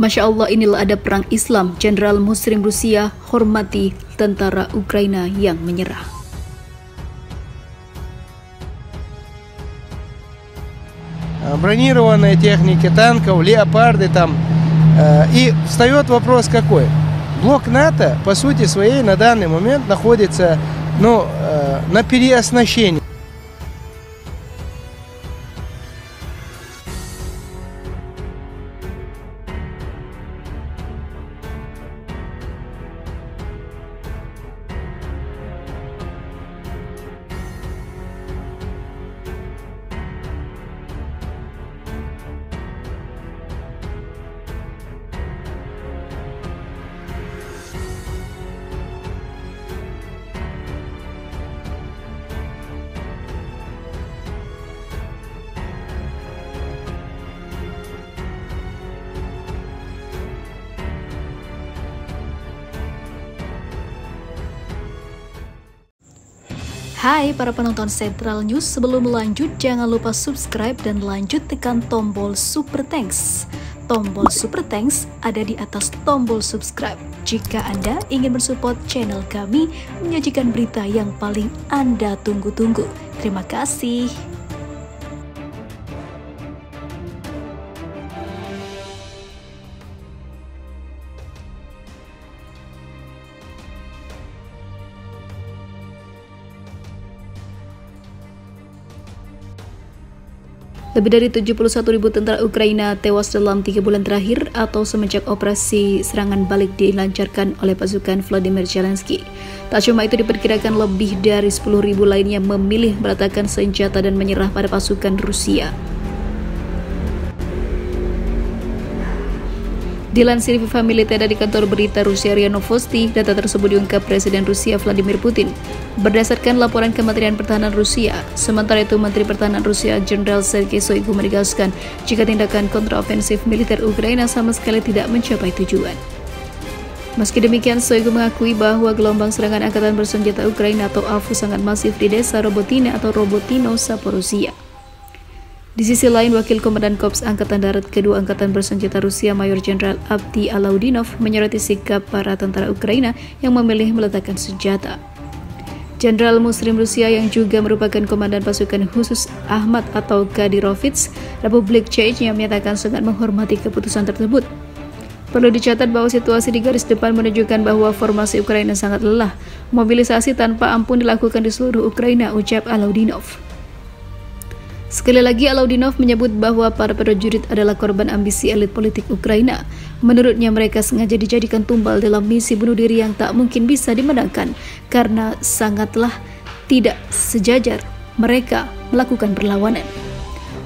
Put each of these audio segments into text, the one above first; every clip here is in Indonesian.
Masya Allah, inilah ada perang Islam. Jenderal Muslim Rusia hormati tentara Ukraina yang menyerah. Бронированные техники, танков, леопарды там. И встает вопрос какой? Блок НАТО, по сути своей, на данный момент находится на переоснащении. Hai para penonton Sentral News, sebelum lanjut jangan lupa subscribe dan lanjut tekan tombol Super Thanks. Tombol Super Thanks ada di atas tombol subscribe. Jika Anda ingin mensupport channel kami menyajikan berita yang paling Anda tunggu-tunggu. Terima kasih. Lebih dari 71.000 tentara Ukraina tewas dalam 3 bulan terakhir atau semenjak operasi serangan balik dilancarkan oleh pasukan Vladimir Zelensky. Tak cuma itu, diperkirakan lebih dari 10.000 lainnya memilih meletakkan senjata dan menyerah pada pasukan Rusia. Dilansir Viva Militer dari kantor berita Rusia RIA Novosti, data tersebut diungkap Presiden Rusia Vladimir Putin berdasarkan laporan Kementerian Pertahanan Rusia. Sementara itu, Menteri Pertahanan Rusia Jenderal Sergei Shoigu menegaskan jika tindakan kontraofensif militer Ukraina sama sekali tidak mencapai tujuan. Meski demikian, Shoigu mengakui bahwa gelombang serangan angkatan bersenjata Ukraina atau AVU sangat masif di desa Robotina atau Robotino, Zaporizhia. Di sisi lain, Wakil Komandan Korps Angkatan Darat Kedua Angkatan Bersenjata Rusia Mayor Jenderal Abdi Alaudinov menyoroti sikap para tentara Ukraina yang memilih meletakkan senjata. Jenderal Muslim Rusia yang juga merupakan Komandan Pasukan Khusus Ahmad atau Kadirovets Republik Chechnya menyatakan sangat menghormati keputusan tersebut. Perlu dicatat bahwa situasi di garis depan menunjukkan bahwa formasi Ukraina sangat lelah. Mobilisasi tanpa ampun dilakukan di seluruh Ukraina, ucap Alaudinov. Sekali lagi, Alaudinov menyebut bahwa para prajurit adalah korban ambisi elit politik Ukraina. Menurutnya, mereka sengaja dijadikan tumbal dalam misi bunuh diri yang tak mungkin bisa dimenangkan karena sangatlah tidak sejajar mereka melakukan perlawanan.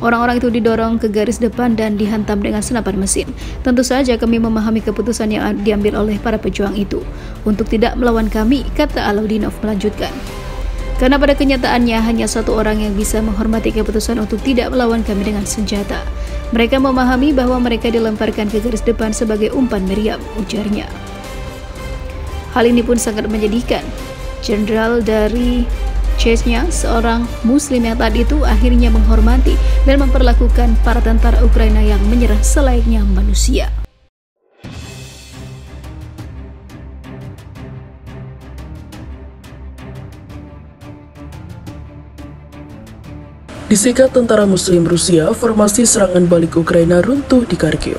Orang-orang itu didorong ke garis depan dan dihantam dengan senapan mesin. Tentu saja kami memahami keputusan yang diambil oleh para pejuang itu untuk tidak melawan kami, kata Alaudinov melanjutkan. Karena pada kenyataannya hanya satu orang yang bisa menghormati keputusan untuk tidak melawan kami dengan senjata. Mereka memahami bahwa mereka dilemparkan ke garis depan sebagai umpan meriam, ujarnya. Hal ini pun sangat menyedihkan. Jenderal dari Chechnya, seorang muslim yang saat itu akhirnya menghormati dan memperlakukan para tentara Ukraina yang menyerah selayaknya manusia. Disikat tentara Muslim Rusia, formasi serangan balik Ukraina runtuh di Kharkiv.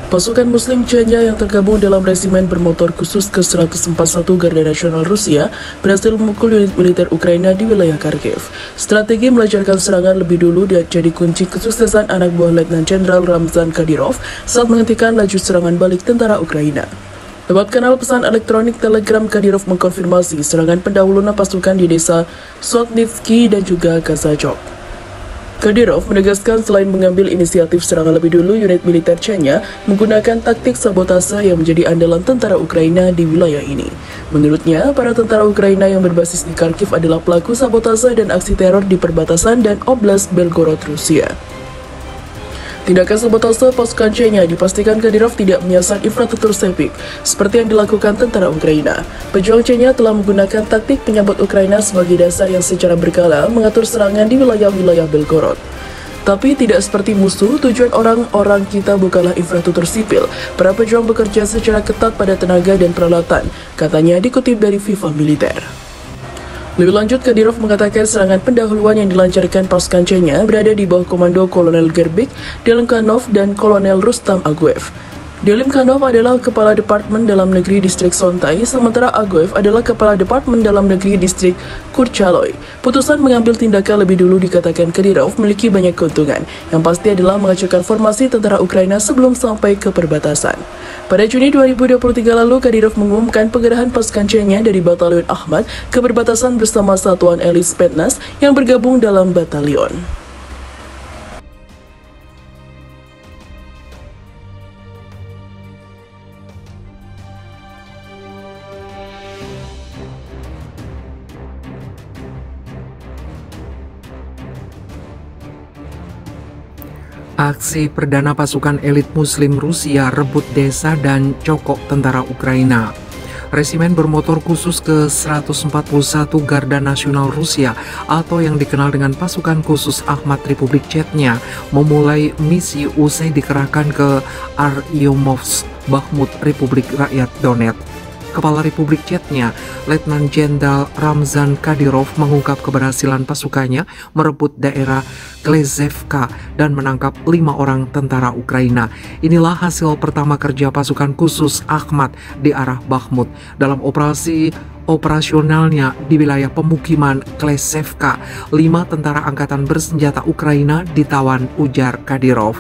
Pasukan Muslim Chechnya yang tergabung dalam resimen bermotor khusus ke-141 Garda Nasional Rusia berhasil memukul unit militer Ukraina di wilayah Kharkiv. Strategi melancarkan serangan lebih dulu jadi kunci kesuksesan anak buah Letnan Jenderal Ramzan Kadyrov saat menghentikan laju serangan balik tentara Ukraina. Lewat kanal pesan elektronik Telegram, Kadyrov mengkonfirmasi serangan pendahuluan pasukan di desa Sotnivsky dan juga Kazachok. Kadyrov menegaskan selain mengambil inisiatif serangan lebih dulu, unit militer Chechnya menggunakan taktik sabotase yang menjadi andalan tentara Ukraina di wilayah ini. Menurutnya, para tentara Ukraina yang berbasis di Kharkiv adalah pelaku sabotase dan aksi teror di perbatasan dan Oblast Belgorod, Rusia. Tindakan sabotase pasukan Chechnya dipastikan Kadyrov tidak menyasar infrastruktur sipil seperti yang dilakukan tentara Ukraina. Pejuang Chechnya telah menggunakan taktik penyambut Ukraina sebagai dasar yang secara berkala mengatur serangan di wilayah-wilayah Belgorod. Tapi tidak seperti musuh, tujuan orang-orang kita bukanlah infrastruktur sipil. Para pejuang bekerja secara ketat pada tenaga dan peralatan, katanya dikutip dari FIFA Militer. Lebih lanjut, Kadyrov mengatakan serangan pendahuluan yang dilancarkan pasukan Chechnya berada di bawah komando Kolonel Gerbik, Delimkhanov, dan Kolonel Rustam Aguev. Delimkhanov adalah Kepala Departemen Dalam Negeri Distrik Sontai, sementara Aguev adalah Kepala Departemen Dalam Negeri Distrik Kurchaloi. Putusan mengambil tindakan lebih dulu dikatakan Kadyrov memiliki banyak keuntungan. Yang pasti adalah mengacaukan formasi tentara Ukraina sebelum sampai ke perbatasan. Pada Juni 2023 lalu, Kadyrov mengumumkan penggerahan pasukan Chechnya dari Batalion Ahmad ke perbatasan bersama satuan elit Spetsnaz yang bergabung dalam batalion. Aksi perdana pasukan elit Muslim Rusia rebut desa dan cokok tentara Ukraina. Resimen bermotor khusus ke-141 Garda Nasional Rusia atau yang dikenal dengan pasukan khusus Ahmad Republik Chechnya memulai misi usai dikerahkan ke Aryomovsk, Bakhmut, Republik Rakyat Donetsk. Kepala Republik Chechnya, Letnan Jenderal Ramzan Kadyrov mengungkap keberhasilan pasukannya merebut daerah Klezevka dan menangkap 5 orang tentara Ukraina. Inilah hasil pertama kerja pasukan khusus Ahmad di arah Bakhmut dalam operasionalnya di wilayah pemukiman Klezevka. 5 tentara angkatan bersenjata Ukraina ditawan, ujar Kadyrov.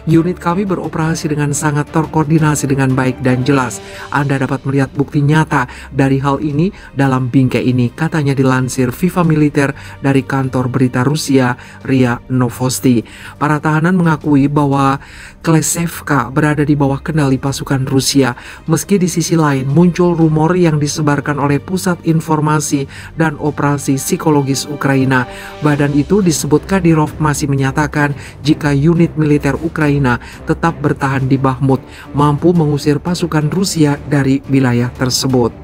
Unit kami beroperasi dengan sangat terkoordinasi dengan baik dan jelas. Anda dapat melihat bukti nyata dari hal ini dalam bingkai ini, katanya dilansir FIFA Militer dari kantor berita Rusia RIA Novosti. Para tahanan mengakui bahwa Klezevka berada di bawah kendali pasukan Rusia, meski di sisi lain muncul rumor yang disebarkan oleh Pusat Informasi dan Operasi Psikologis Ukraina. Badan itu disebut Kadyrov masih menyatakan jika unit militer Ukraina tetap bertahan di Bakhmut, mampu mengusir pasukan Rusia dari wilayah tersebut.